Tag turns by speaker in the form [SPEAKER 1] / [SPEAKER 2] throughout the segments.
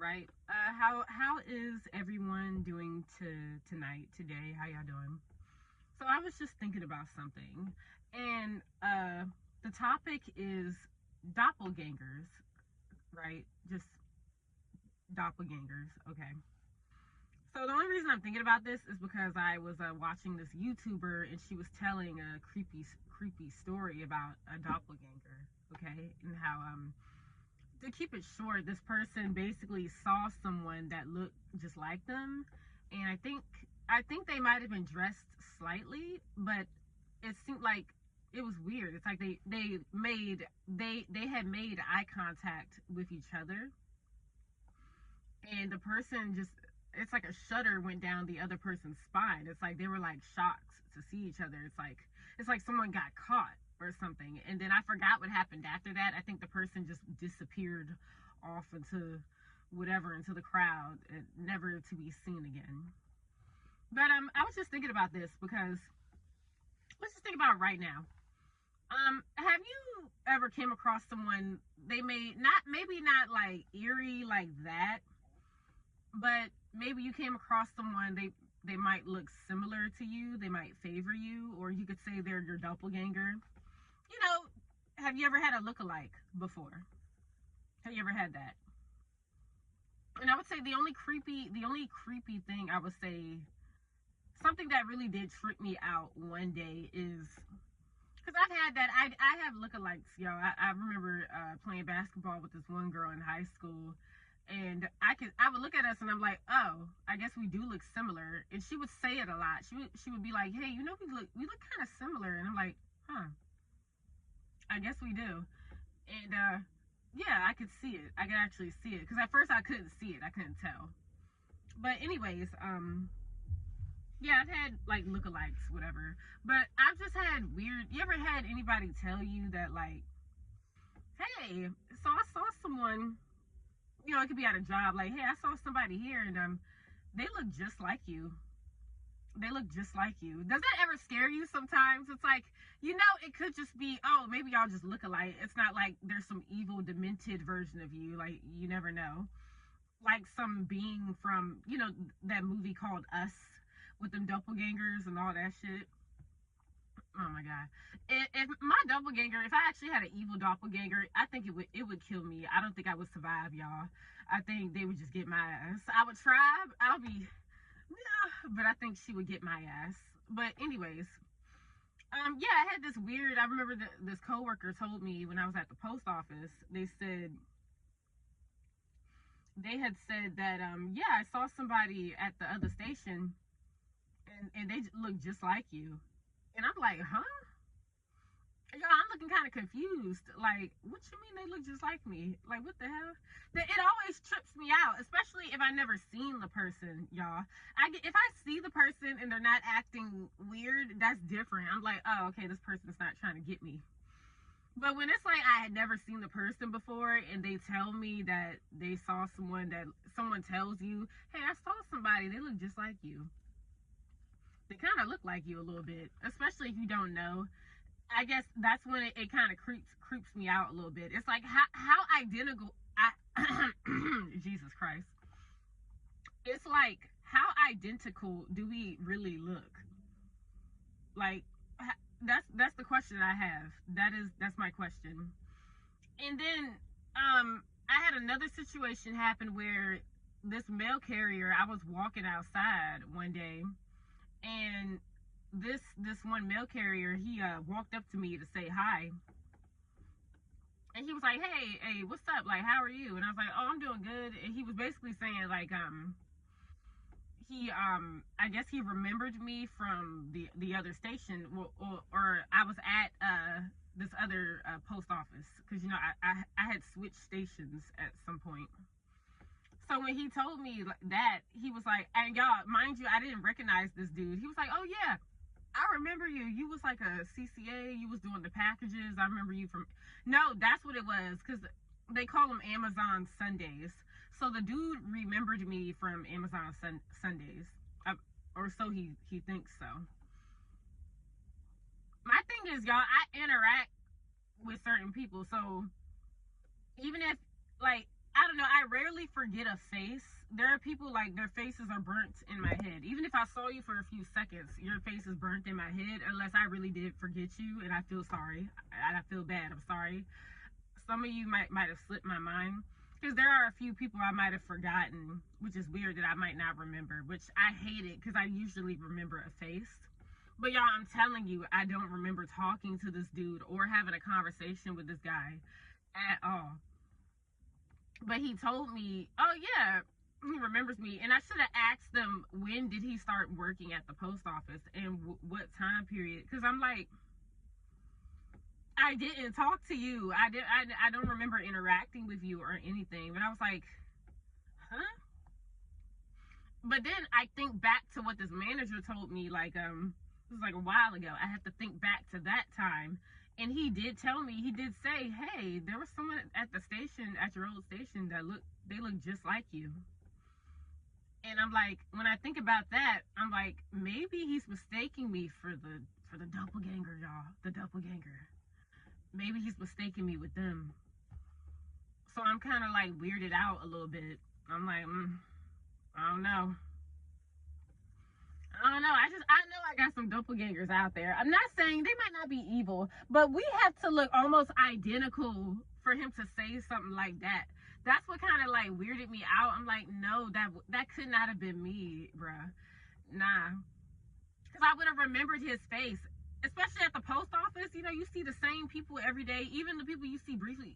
[SPEAKER 1] right. How is everyone doing today? How y'all doing? So I was just thinking about something, and the topic is doppelgangers, right? Just doppelgangers. Okay. So the only reason I'm thinking about this is because I was watching this YouTuber, and she was telling a creepy story about a doppelganger. Okay, and how to keep it short, this person basically saw someone that looked just like them, and I think they might have been dressed slightly, but it seemed like it was weird. It's like they had made eye contact with each other, and the person just, it's like a shudder went down the other person's spine. It's like they were like shocked to see each other. It's like someone got caught or something. And then I forgot what happened after that. I think the person just disappeared off into whatever, into the crowd, and never to be seen again. But I was just thinking about this because let's just think about it right now. Have you ever came across someone, they may not, maybe not like eerie like that, but maybe you came across someone, they might look similar to you, they might favor you, or you could say they're your doppelganger. You know, have you ever had a look-alike before? Have you ever had that? And I would say the only creepy thing I would say, something that really did trip me out one day is because I've had that. I have lookalikes, y'all. I remember playing basketball with this one girl in high school, and I would look at us and I'm like, oh, I guess we do look similar. And she would say it a lot. She would be like, hey, we look kind of similar, and I'm like, huh, I guess we do. And yeah, I could see it. I could actually see it because at first I couldn't see it. I couldn't tell. But anyways, yeah, I've had like lookalikes, whatever. But I've just had weird. You ever had anybody tell you that, like, hey, so I saw someone, it could be at a job, like, hey, I saw somebody here, and they look just like you. They look just like you. Does that ever scare you sometimes? It's like, it could just be, oh, maybe y'all just look alike. It's not like there's some evil, demented version of you. Like, you never know. Like some being from, that movie called Us with them doppelgangers and all that shit. Oh my god! If my doppelganger, if I actually had an evil doppelganger, I think it would kill me. I don't think I would survive, y'all. I think they would just get my ass. I would try. I'll be, yeah, but I think she would get my ass. But anyways, yeah, I had this weird. I remember this coworker told me when I was at the post office. They had said that yeah, I saw somebody at the other station, and they look just like you. And I'm like, huh? Y'all, I'm looking kind of confused. Like, what you mean they look just like me? Like, what the hell? It always trips me out, especially if I never seen the person, y'all. If I see the person and they're not acting weird, that's different. I'm like, oh, okay, this person's not trying to get me. But when it's like I had never seen the person before, and they tell me that they saw someone, that someone tells you, hey, I saw somebody, they look just like you. They kind of look like you a little bit, especially if you don't know. I guess that's when it kind of creeps me out a little bit. It's like how identical Jesus Christ. It's like, how identical do we really look? Like, that's the question I have. That's my question. And then I had another situation happen where this mail carrier, I was walking outside one day, and this one mail carrier, he walked up to me to say hi, and he was like, hey, what's up, like, how are you? And I was like, oh, I'm doing good. And he was basically saying, like, he I guess he remembered me from the other station, or I was at this other post office, because I had switched stations at some point. So when he told me that, he was like, and y'all, mind you, I didn't recognize this dude. He was like, oh yeah, I remember you. You was like a CCA. You was doing the packages. I remember you from. No, that's what it was. Because they call them Amazon Sundays. So the dude remembered me from Amazon Sundays. Or so he thinks so. My thing is, y'all, I interact with certain people. So even if, like, I don't know, I rarely forget a face. There are people like their faces are burnt in my head. Even if I saw you for a few seconds, your face is burnt in my head unless I really did forget you and I feel sorry. I feel bad. I'm sorry. Some of you might have slipped my mind because there are a few people I might have forgotten, which is weird that I might not remember, which I hate it because I usually remember a face. But y'all, I'm telling you, I don't remember talking to this dude or having a conversation with this guy at all. But he told me, oh yeah, he remembers me. And I should have asked them, when did he start working at the post office and what time period? Because I'm like, I didn't talk to you. I don't remember interacting with you or anything. But I was like, huh? But then I think back to what this manager told me, like, it was like a while ago. I have to think back to that time. And he did tell me, he did say, hey, there was someone at the station, at your old station, that they look just like you. And I'm like, when I think about that, I'm like, maybe he's mistaking me for the doppelganger, y'all. The doppelganger. Maybe he's mistaking me with them. So I'm kind of like weirded out a little bit. I'm like, I don't know. I don't know. I know I got some doppelgangers out there. I'm not saying they might not be evil, but we have to look almost identical for him to say something like that. That's what kind of like weirded me out. I'm like, no, that could not have been me, bruh. Nah. Because I would have remembered his face. Especially at the post office, you know, you see the same people every day. Even the people you see briefly,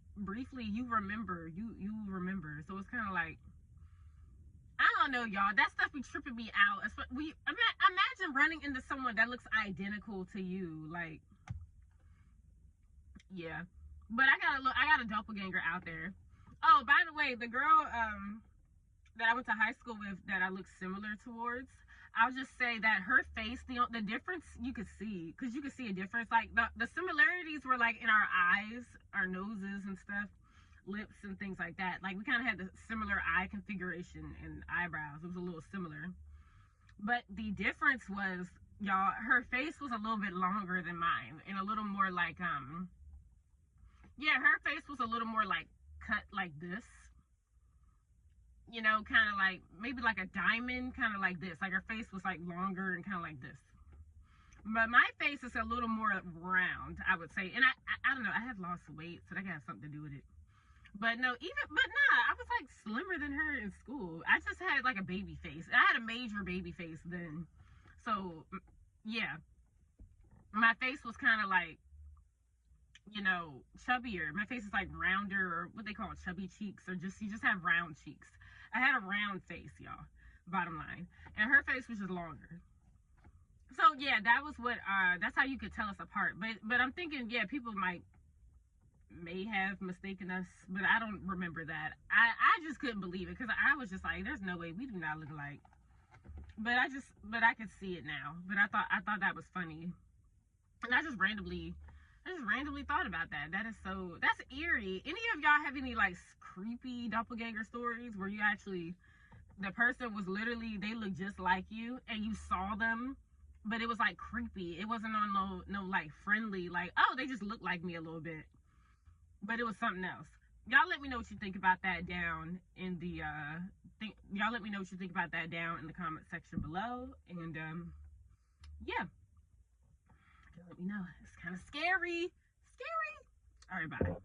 [SPEAKER 1] you remember. You remember. So it's kind of like, I don't know, y'all. That stuff be tripping me out. Imagine running into someone that looks identical to you. Like, yeah. But I got a doppelganger out there. Oh, by the way, the girl that I went to high school with that I look similar towards, I'll just say that her face, the difference you could see, because you could see a difference. Like the similarities were like in our eyes, our noses and stuff, lips and things like that. Like we kind of had the similar eye configuration and eyebrows. It was a little similar. But the difference was, y'all, her face was a little bit longer than mine and a little more like, yeah, her face was a little more like cut like this. You know, kind of like, maybe like a diamond, kind of like this. Like her face was like longer and kind of like this. But my face is a little more round, I would say. And I don't know, I have lost weight, so that got something to do with it. But no, I was like slimmer than her in school. I just had like a baby face. I had a major baby face then. So, yeah. My face was kind of like, you know, chubbier. My face is like rounder, or what they call it, chubby cheeks, or you just have round cheeks. I had a round face, y'all, bottom line. And her face was just longer. So yeah, that's how you could tell us apart. But I'm thinking, yeah, people may have mistaken us, but I don't remember that. I just couldn't believe it, because I was just like, there's no way, we do not look alike. But I could see it now. But I thought that was funny. And I just randomly thought about that. That's eerie. Any of y'all have any like creepy doppelganger stories where you actually, the person was literally, they looked just like you and you saw them, but it was like creepy. It wasn't on no like friendly, like, oh, they just look like me a little bit, but it was something else. Y'all let me know what you think about that down in the y'all let me know what you think about that down in the comment section below. And yeah, let me know. It's kind of scary. All right, bye.